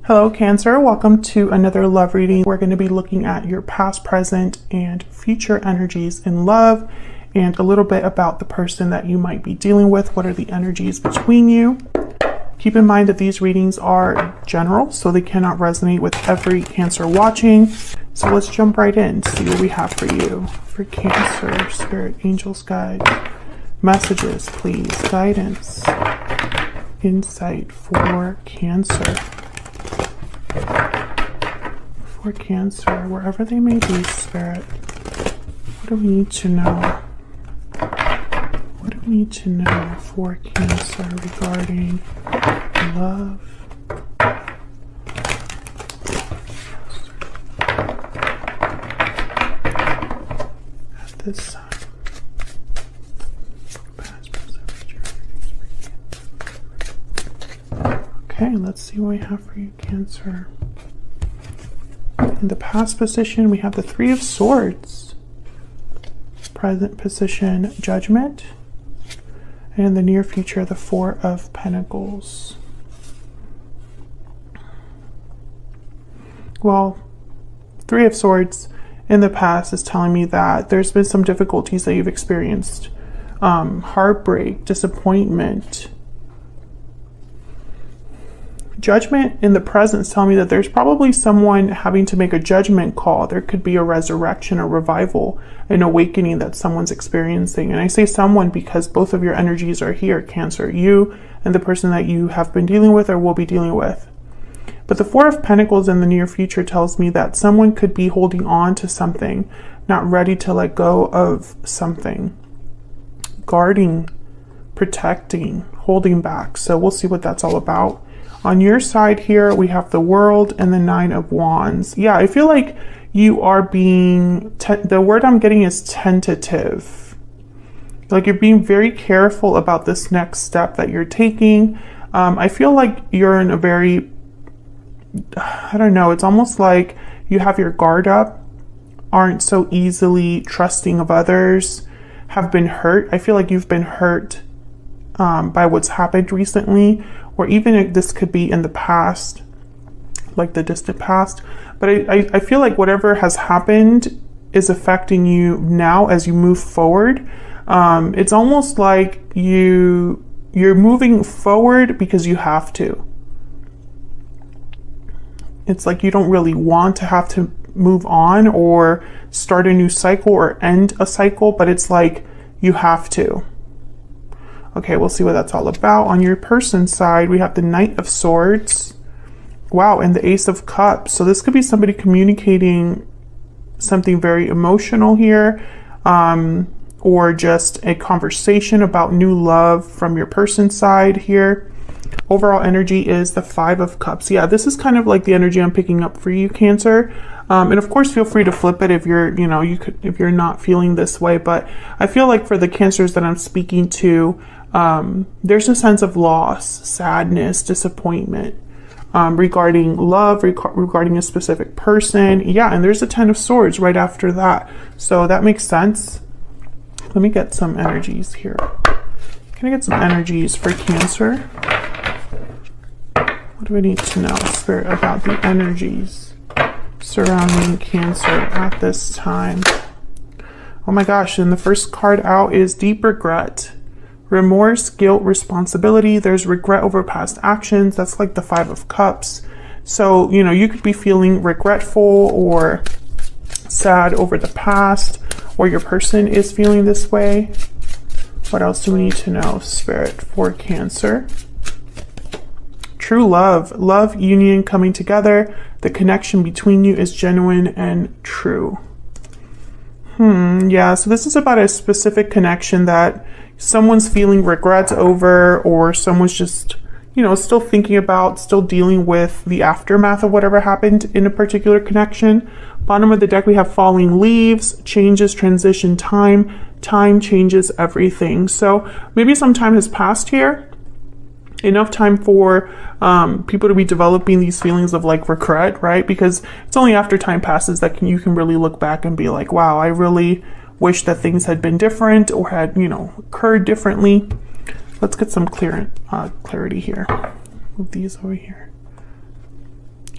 Hello Cancer, welcome to another love reading. We're going to be looking at your past, present, and future energies in love and a little bit about the person that you might be dealing with. What are the energies between you? Keep in mind that these readings are general, so they cannot resonate with every Cancer watching. So let's jump right in, see what we have for you. For Cancer, Spirit, Angels, Guides, messages, please, guidance, insight for Cancer. For Cancer, wherever they may be, Spirit, what do we need to know? What do we need to know for Cancer regarding love? At this time. Past, present, future. Okay, let's see what we have for you, Cancer. In the past position, we have the Three of Swords. Present position, Judgment. And in the near future, the Four of Pentacles. Well, Three of Swords in the past is telling me that there's been some difficulties that you've experienced. Heartbreak, disappointment. Judgment in the present is telling me that there's probably someone having to make a judgment call. There could be a resurrection, a revival, an awakening that someone's experiencing. And I say someone because both of your energies are here, Cancer. You and the person that you have been dealing with or will be dealing with. But the Four of Pentacles in the near future tells me that someone could be holding on to something, not ready to let go of something. Guarding, protecting, holding back. So we'll see what that's all about. On your side here, we have the World and the Nine of Wands. Yeah, I feel like you are being, the word I'm getting is tentative. Like you're being very careful about this next step that you're taking. I feel like you're in a very, I don't know, it's almost like you have your guard up, aren't so easily trusting of others, have been hurt. I feel like you've been hurt by what's happened recently, or even if this could be in the past, like the distant past. But I feel like whatever has happened is affecting you now as you move forward. It's almost like you're moving forward because you have to. It's like you don't really want to have to move on or start a new cycle or end a cycle, but it's like you have to. Okay, we'll see what that's all about. On your person's side, we have the Knight of Swords. Wow, and the Ace of Cups. So this could be somebody communicating something very emotional here, or just a conversation about new love from your person's side here. Overall energy is the Five of Cups. Yeah, this is kind of like the energy I'm picking up for you, Cancer. And of course, feel free to flip it if you're, if you're not feeling this way. But I feel like for the Cancers that I'm speaking to, there's a sense of loss, sadness, disappointment regarding love, regarding a specific person. Yeah, and there's a Ten of Swords right after that. So that makes sense. Let me get some energies here. Can I get some energies for Cancer? What do I need to know, Spirit, about the energies surrounding Cancer at this time? Oh my gosh, and the first card out is Deep Regret. Remorse, guilt, responsibility. There's regret over past actions. That's like the Five of Cups. So, you could be feeling regretful or sad over the past, or your person is feeling this way. What else do we need to know, Spirit, for Cancer? True love. Love, union, coming together. The connection between you is genuine and true. Yeah, so this is about a specific connection that someone's feeling regrets over, or someone's just, still thinking about, still dealing with the aftermath of whatever happened in a particular connection. Bottom of the deck, we have falling leaves, changes, transition, time. Time changes everything. So maybe some time has passed here. Enough time for people to be developing these feelings of like regret, right? Because it's only after time passes that you can really look back and be like, wow, I really wish that things had been different or had, occurred differently. Let's get some clarity here. Move these over here.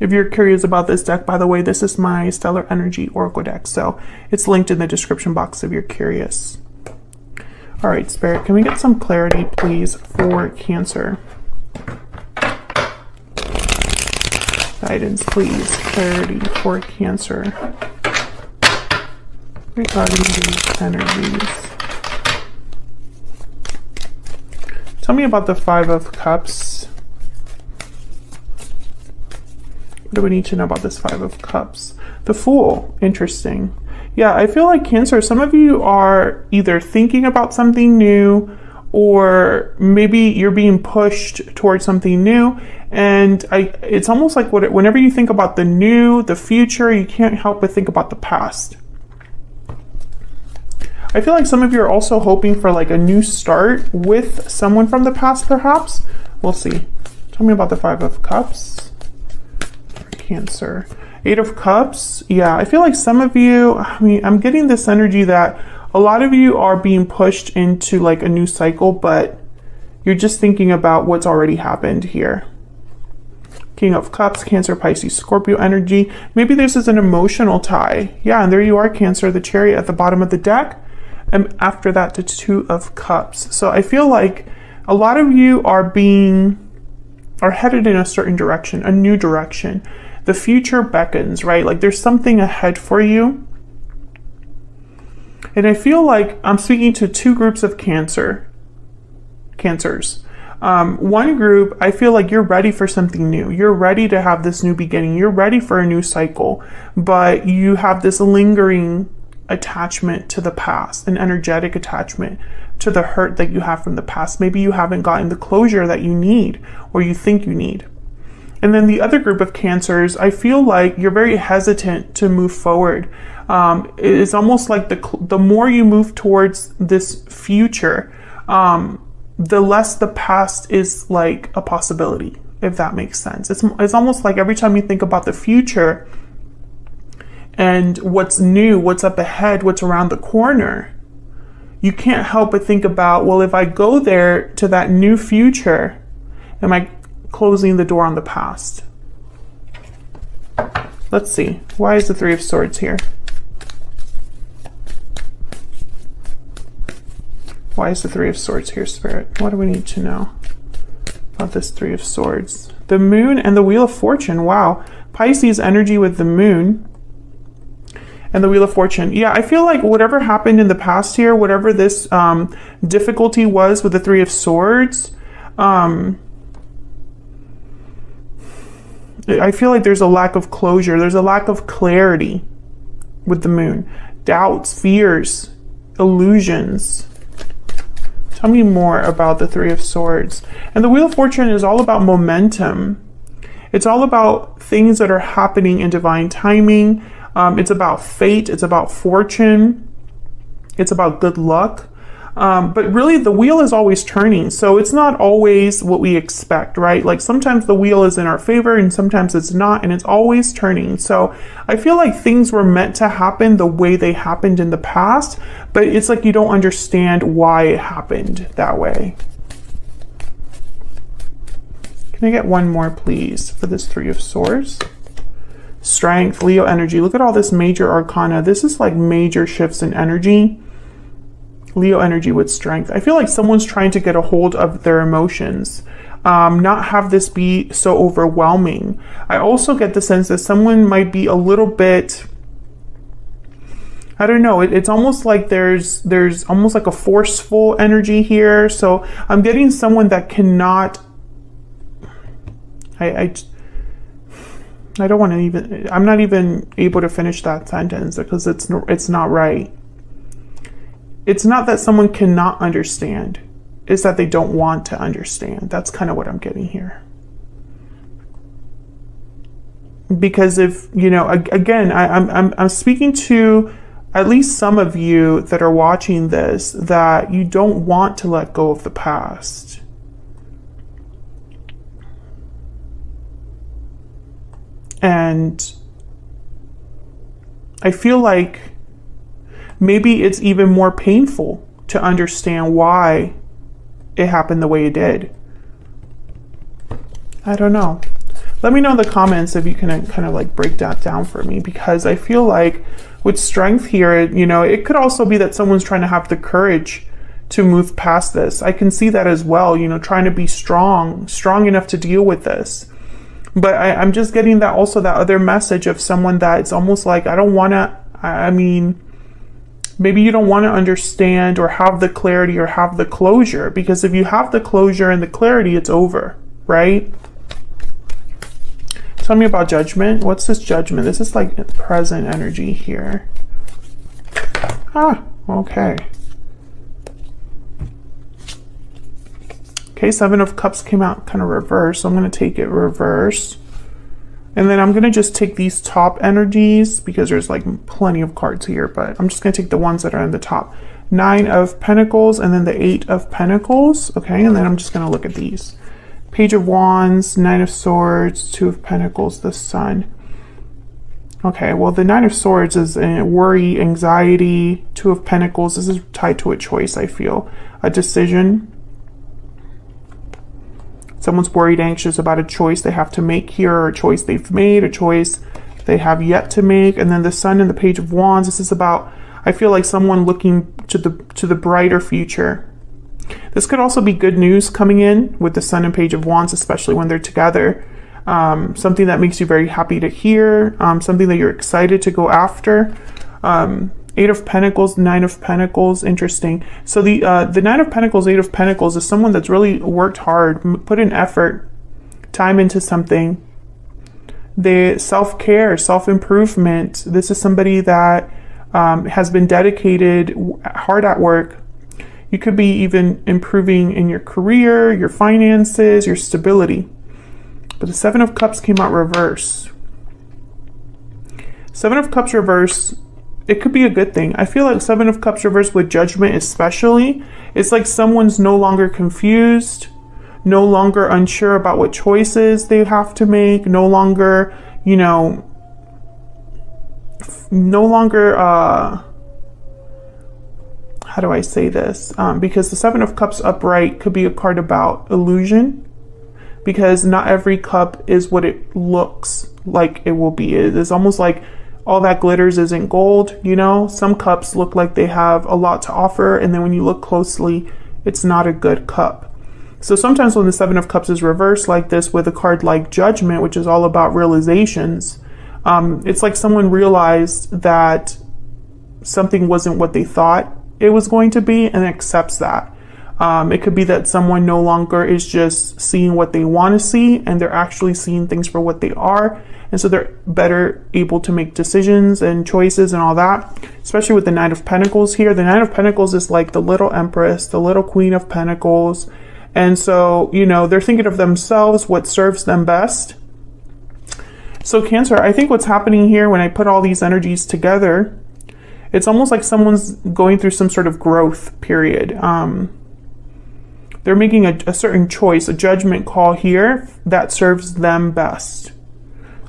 If you're curious about this deck, by the way, this is my Stellar Energy Oracle deck, so it's linked in the description box if you're curious. All right, Spirit, can we get some clarity, please, for Cancer? Guidance, please. Clarity for Cancer regarding these energies. Tell me about the Five of Cups. What do we need to know about this Five of Cups? The Fool. Interesting. Yeah, I feel like Cancer, some of you are either thinking about something new, or maybe you're being pushed towards something new. And it's almost like whenever you think about the new, the future, you can't help but think about the past. I feel like some of you are also hoping for like a new start with someone from the past, perhaps. We'll see. Tell me about the Five of Cups. Cancer. Eight of Cups. Yeah, I feel like some of you, I mean, I'm getting this energy that a lot of you are being pushed into like a new cycle, but you're just thinking about what's already happened here. King of Cups, Cancer, Pisces, Scorpio energy. Maybe this is an emotional tie. Yeah, and there you are, Cancer, the Chariot at the bottom of the deck. And after that, the Two of Cups. So I feel like a lot of you are headed in a certain direction, a new direction. The future beckons, right? Like there's something ahead for you. And I feel like I'm speaking to two groups of cancers. One group, I feel like you're ready for something new. You're ready to have this new beginning. You're ready for a new cycle, but you have this lingering attachment to the past, an energetic attachment to the hurt that you have from the past. Maybe you haven't gotten the closure that you need or you think you need. And then the other group of Cancers, I feel like you're very hesitant to move forward. It's almost like the more you move towards this future, the less the past is like a possibility, if that makes sense. It's almost like every time you think about the future and what's new, what's up ahead, what's around the corner, you can't help but think about, well, if I go there to that new future, am I closing the door on the past? Let's see. Why is the Three of Swords here? Why is the Three of Swords here, Spirit? What do we need to know about this Three of Swords? The Moon and the Wheel of Fortune. Wow. Pisces energy with the Moon and the Wheel of Fortune. Yeah, I feel like whatever happened in the past here, whatever this difficulty was with the Three of Swords, I feel like there's a lack of closure. There's a lack of clarity with the Moon. Doubts, fears, illusions. Tell me more about the Three of Swords. And the Wheel of Fortune is all about momentum. It's all about things that are happening in divine timing. It's about fate. It's about fortune. It's about good luck. But really the wheel is always turning. So it's not always what we expect, right? Like sometimes the wheel is in our favor and sometimes it's not, and it's always turning. So I feel like things were meant to happen the way they happened in the past, but it's like you don't understand why it happened that way. Can I get one more, please, for this Three of Swords? Strength, Leo energy. Look at all this major arcana. This is like major shifts in energy. Leo energy with strength. I feel like someone's trying to get a hold of their emotions, not have this be so overwhelming. I also get the sense that someone might be a little bit, I don't know, it's almost like there's almost like a forceful energy here. So I'm getting someone that cannot, I don't want to even, I'm not even able to finish that sentence because it's not right. It's not that someone cannot understand. It's that they don't want to understand. That's kind of what I'm getting here. Because if, you know, again, I'm speaking to at least some of you that are watching this, that you don't want to let go of the past. And I feel like maybe it's even more painful to understand why it happened the way it did. I don't know. Let me know in the comments if you can kind of like break that down for me, because I feel like with strength here, you know, it could also be that someone's trying to have the courage to move past this. I can see that as well, you know, trying to be strong enough to deal with this. But I'm just getting that also, that other message of someone that it's almost like, I don't want to, I mean, maybe you don't want to understand or have the clarity or have the closure, because if you have the closure and the clarity, it's over, right? Tell me about judgment. What's this judgment? This is like present energy here. Ah, okay. Okay, Seven of Cups came out kind of reverse, so I'm going to take it reverse. And then I'm going to just take these top energies, because there's like plenty of cards here, but I'm just going to take the ones that are in the top. Nine of Pentacles and then the Eight of Pentacles. Okay, and then I'm just going to look at these. Page of Wands, Nine of Swords, Two of Pentacles, the Sun. Okay, well, the Nine of Swords is worry, anxiety. Two of Pentacles, this is tied to a choice, I feel. A decision. Someone's worried, anxious about a choice they have to make here, or a choice they've made, a choice they have yet to make. And then the Sun and the Page of Wands, this is about, I feel like someone looking to the brighter future. This could also be good news coming in with the Sun and Page of Wands, especially when they're together. Something that makes you very happy to hear, something that you're excited to go after. Eight of Pentacles, Nine of Pentacles, interesting. So the Nine of Pentacles, Eight of Pentacles is someone that's really worked hard, put in effort, time into something. The self-care, self-improvement. This is somebody that has been dedicated, hard at work. You could be even improving in your career, your finances, your stability. But the Seven of Cups came out reverse. Seven of Cups reverse, it could be a good thing. I feel like Seven of Cups reverse with judgment especially, it's like someone's no longer confused, no longer unsure about what choices they have to make, no longer, you know, no longer, how do I say this? Because the Seven of Cups upright could be a card about illusion, because not every cup is what it looks like it will be. It is almost like all that glitters isn't gold, you know? Some cups look like they have a lot to offer, and then when you look closely, it's not a good cup. So sometimes when the Seven of Cups is reversed like this with a card like Judgment, which is all about realizations, it's like someone realized that something wasn't what they thought it was going to be and accepts that. It could be that someone no longer is just seeing what they want to see, and they're actually seeing things for what they are. And so they're better able to make decisions and choices and all that, especially with the Nine of Pentacles here. The Nine of Pentacles is like the little Empress, the little Queen of Pentacles. And so, you know, they're thinking of themselves, what serves them best. So Cancer, I think what's happening here when I put all these energies together, it's almost like someone's going through some sort of growth period. They're making a certain choice, a judgment call here that serves them best.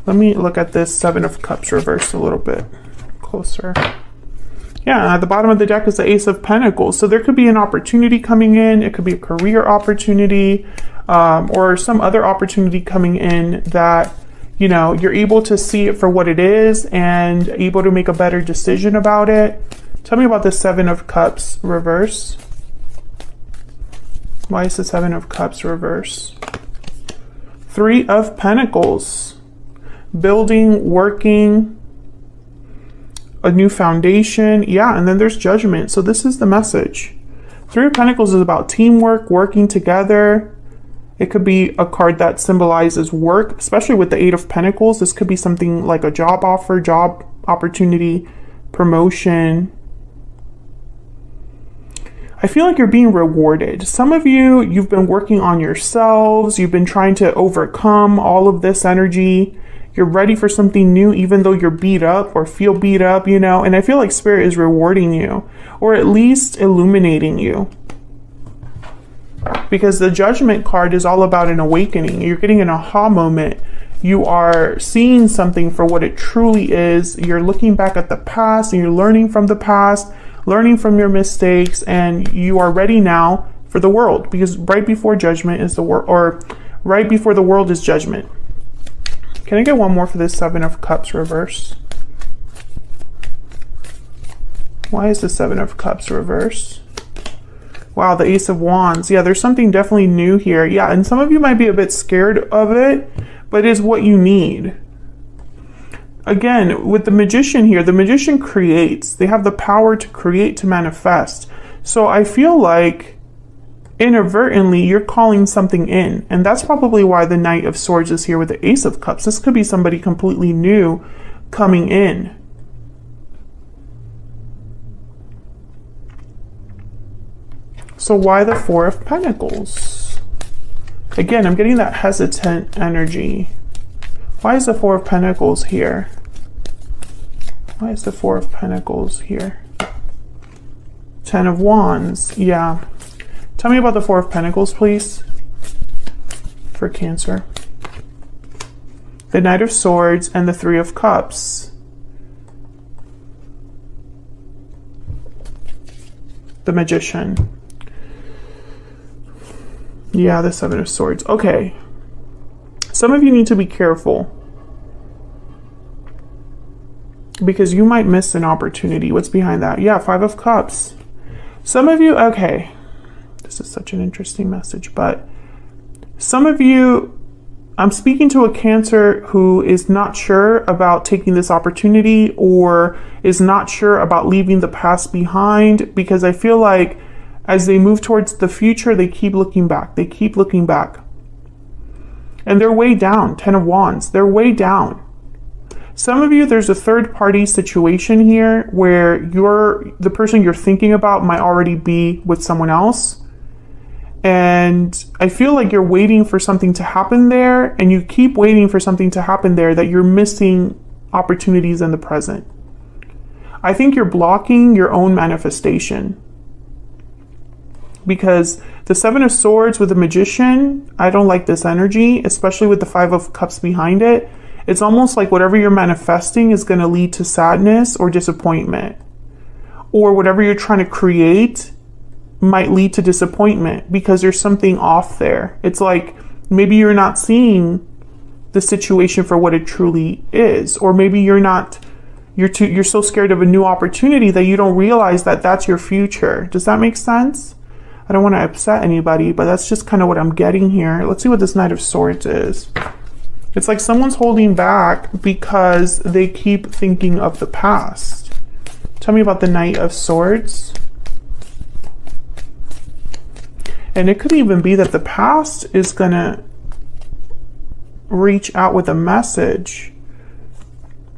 Let me look at this Seven of Cups reversed a little bit closer. Yeah, at the bottom of the deck is the Ace of Pentacles. So there could be an opportunity coming in. It could be a career opportunity, or some other opportunity coming in that, you know, you're able to see it for what it is and able to make a better decision about it. Tell me about the Seven of Cups reverse. Why is the Seven of Cups reverse? Three of Pentacles. Building, working, a new foundation. Yeah, and then there's Judgment. So this is the message. Three of Pentacles is about teamwork, working together. It could be a card that symbolizes work, especially with the Eight of Pentacles. This could be something like a job offer, job opportunity, promotion. I feel like you're being rewarded. Some of you, you've been working on yourselves. You've been trying to overcome all of this energy. You're ready for something new, even though you're beat up or feel beat up, you know, and I feel like Spirit is rewarding you, or at least illuminating you. Because the Judgment card is all about an awakening. You're getting an aha moment. You are seeing something for what it truly is. You're looking back at the past and you're learning from the past, learning from your mistakes, and you are ready now for the world, because right before Judgment is the world, or right before the world is Judgment. Can I get one more for this Seven of Cups reverse? Why is the Seven of Cups reverse? Wow, the Ace of Wands. Yeah, there's something definitely new here. Yeah, and some of you might be a bit scared of it, but it's what you need. Again, with the Magician here, the Magician creates. They have the power to create, to manifest. So I feel like inadvertently you're calling something in. And that's probably why the Knight of Swords is here with the Ace of Cups. This could be somebody completely new coming in. So why the Four of Pentacles? Again, I'm getting that hesitant energy. Why is the Four of Pentacles here? Why is the Four of Pentacles here? Ten of Wands. Yeah. Tell me about the Four of Pentacles, please, for Cancer. The Knight of Swords and the Three of Cups. The Magician. Yeah, the Seven of Swords. Okay. Some of you need to be careful because you might miss an opportunity. What's behind that? Yeah, Five of Cups. Some of you, okay, this is such an interesting message, but some of you, I'm speaking to a Cancer who is not sure about taking this opportunity or is not sure about leaving the past behind, because I feel like as they move towards the future, they keep looking back. They keep looking back. And they're way down. Ten of Wands. They're way down. Some of you, there's a third party situation here where the person you're thinking about might already be with someone else. And I feel like you're waiting for something to happen there, and you keep waiting for something to happen there, that you're missing opportunities in the present. I think you're blocking your own manifestation. Because the Seven of Swords with the Magician, I don't like this energy, especially with the Five of Cups behind it. It's almost like whatever you're manifesting is going to lead to sadness or disappointment. Or whatever you're trying to create might lead to disappointment because there's something off there. It's like maybe you're not seeing the situation for what it truly is. Or maybe you're so scared of a new opportunity that you don't realize that that's your future. Does that make sense? I don't want to upset anybody, but that's just kind of what I'm getting here. Let's see what this Knight of Swords is. It's like someone's holding back because they keep thinking of the past. Tell me about the Knight of Swords. And it could even be that the past is going to reach out with a message.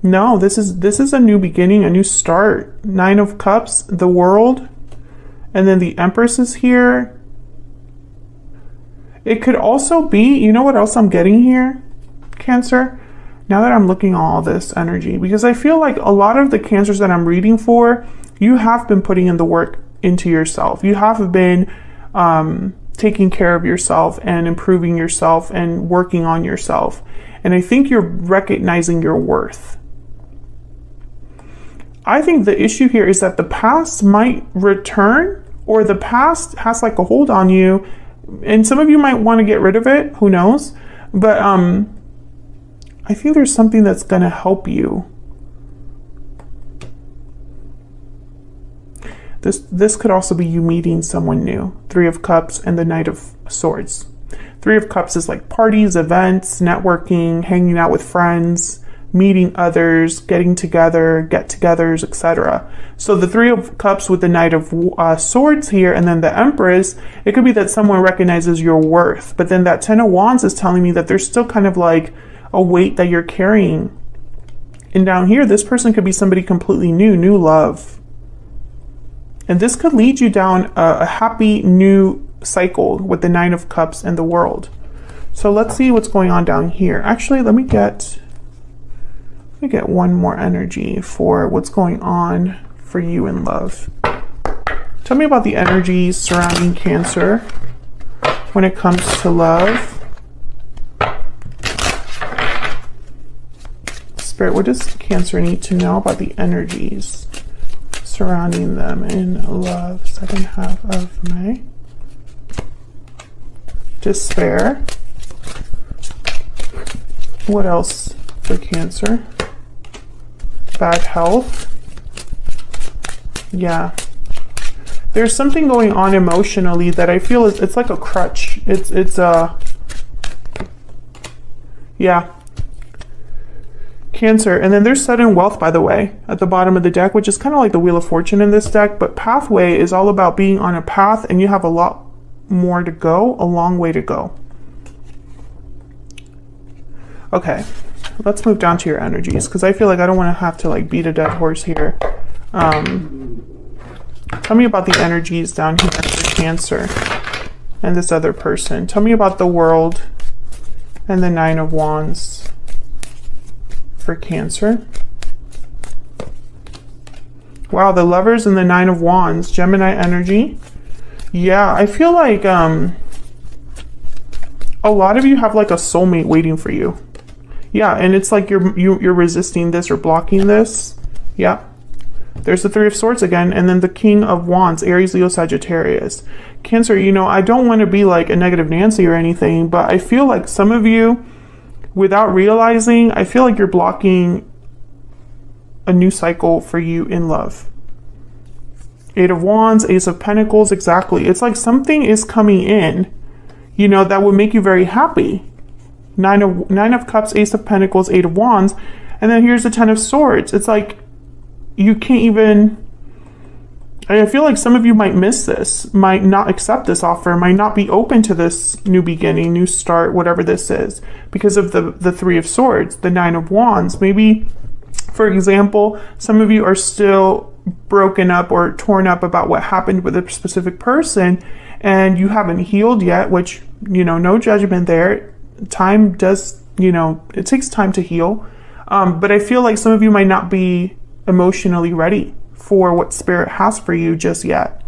No, this is a new beginning, a new start. Nine of Cups, the World. And then the Empress is here. It could also be, you know what else I'm getting here, Cancer? Now that I'm looking at all this energy, because I feel like a lot of the Cancers that I'm reading for, you have been putting in the work into yourself. You have been taking care of yourself and improving yourself and working on yourself. And I think you're recognizing your worth. I think the issue here is that the past might return, or the past has like a hold on you, and some of you might want to get rid of it, who knows, but I think there's something that's going to help you. This could also be you meeting someone new. Three of Cups and the Knight of Swords. Three of Cups is like parties, events, networking, hanging out with friends, meeting others, getting together, get-togethers, etc. So the Three of Cups with the Knight of Swords here, and then the Empress, it could be that someone recognizes your worth. But then that Ten of Wands is telling me that there's still kind of like a weight that you're carrying. And down here, this person could be somebody completely new love. And this could lead you down a happy new cycle with the Nine of Cups and the World. So let's see what's going on down here. Actually, let me get one more energy for what's going on for you in love. Tell me about the energies surrounding Cancer when it comes to love. Spirit, what does Cancer need to know about the energies surrounding them in love? Second half of May. Despair. What else for Cancer. Bad health. Yeah. There's something going on emotionally that I feel it's like a crutch. Yeah. Cancer. And then there's sudden wealth, by the way, at the bottom of the deck, which is kind of like the Wheel of Fortune in this deck. But pathway is all about being on a path, and you have a lot more to go, a long way to go. Okay, let's move down to your energies, because I feel like I don't want to have to like beat a dead horse here. Tell me about the energies down here for Cancer and this other person. Tell me about the World and the Nine of Wands for Cancer. Wow, the Lovers and the Nine of Wands, Gemini energy. Yeah, I feel like a lot of you have like a soulmate waiting for you. Yeah, and it's like you're resisting this or blocking this. Yeah. There's the Three of Swords again, and then the King of Wands, Aries, Leo, Sagittarius. Cancer, you know, I don't want to be like a negative Nancy or anything, but I feel like some of you, without realizing, I feel like you're blocking a new cycle for you in love. Eight of Wands, Ace of Pentacles, exactly. It's like something is coming in, you know, that would make you very happy. Nine of Cups, Ace of Pentacles, Eight of Wands, and then here's the Ten of Swords. It's like you can't even, I feel like some of you might miss this, might not accept this offer, might not be open to this new beginning, new start, whatever this is, because of the Three of Swords, the Nine of Wands. Maybe, for example, some of you are still broken up or torn up about what happened with a specific person, and you haven't healed yet, which, you know, no judgment there. Time does, you know, it takes time to heal. But I feel like some of you might not be emotionally ready for what Spirit has for you just yet.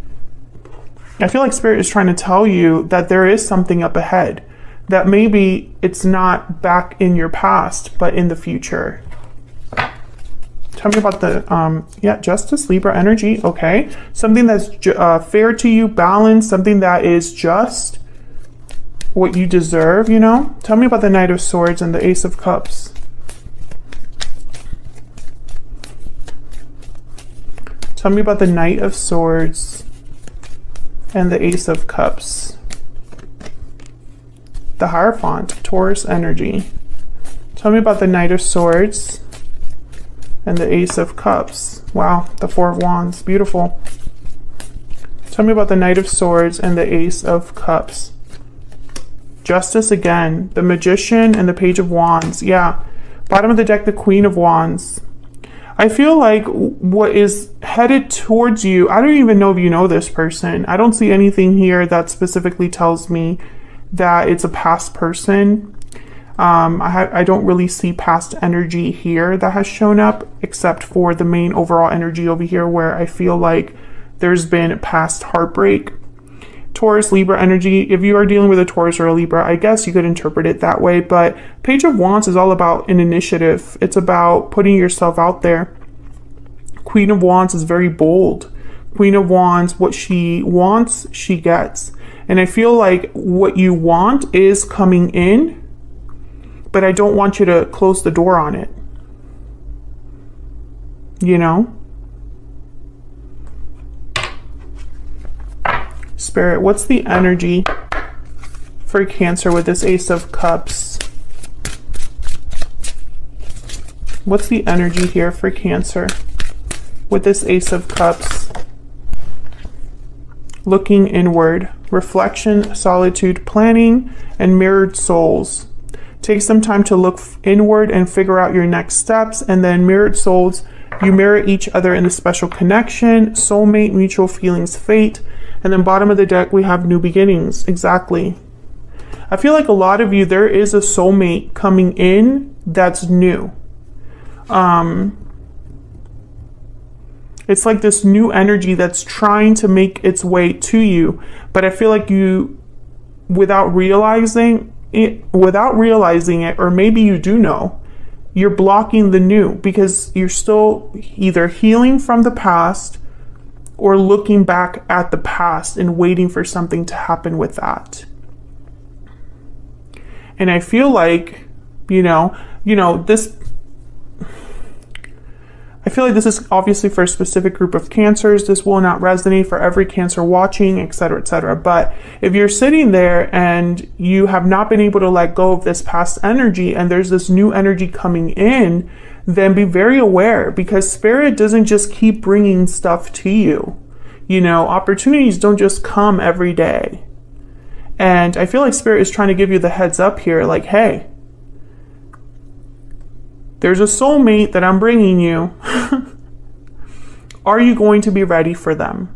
I feel like Spirit is trying to tell you that there is something up ahead, that maybe it's not back in your past, but in the future. Tell me about the, Justice, Libra energy. Okay. Something that's fair to you, balanced, something that is just what you deserve, you know? Tell me about the Knight of Swords and the Ace of Cups. Tell me about the Knight of Swords and the Ace of Cups. The Hierophant, Taurus energy. Tell me about the Knight of Swords and the Ace of Cups. Wow, the Four of Wands, beautiful. Tell me about the Knight of Swords and the Ace of Cups. Justice again, the Magician and the Page of Wands. Yeah, bottom of the deck, the Queen of Wands. I feel like what is headed towards you, I don't even know if you know this person. I don't see anything here that specifically tells me that it's a past person. I don't really see past energy here that has shown up, except for the main overall energy over here where I feel like there's been past heartbreak. Taurus, Libra energy. If you are dealing with a Taurus or a Libra, I guess you could interpret it that way, but Page of Wands is all about an initiative. It's about putting yourself out there. Queen of Wands is very bold. Queen of Wands, what she wants, she gets. And I feel like what you want is coming in, but I don't want you to close the door on it. You know? Spirit, what's the energy for Cancer with this Ace of Cups? What's the energy here for Cancer with this Ace of Cups? Looking inward, reflection, solitude, planning, and mirrored souls. Take some time to look inward and figure out your next steps, and then mirrored souls, you mirror each other in a special connection, soulmate, mutual feelings, fate. And then bottom of the deck, we have new beginnings. Exactly. I feel like a lot of you, there is a soulmate coming in that's new. It's like this new energy that's trying to make its way to you. But I feel like you, without realizing it, or maybe you do know, you're blocking the new because you're still either healing from the past or looking back at the past and waiting for something to happen with that. And I feel like, you know, this I feel like this is obviously for a specific group of cancers. This will not resonate for every cancer watching, etc., etc. But if you're sitting there and you have not been able to let go of this past energy and there's this new energy coming in, then be very aware, because Spirit doesn't just keep bringing stuff to you. You know, opportunities don't just come every day. And I feel like Spirit is trying to give you the heads up here, like, hey, there's a soulmate that I'm bringing you. Are you going to be ready for them?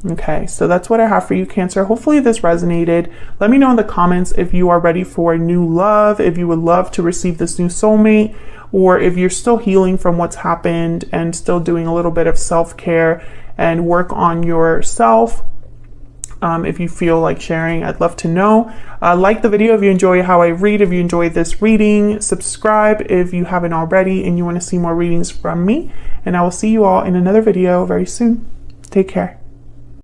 Okay, so that's what I have for you, Cancer. Hopefully this resonated. Let me know in the comments if you are ready for new love, if you would love to receive this new soulmate, or if you're still healing from what's happened and still doing a little bit of self-care and work on yourself. If you feel like sharing, I'd love to know. Like the video if you enjoy how I read, if you enjoyed this reading. Subscribe if you haven't already and you want to see more readings from me. And I will see you all in another video very soon. Take care.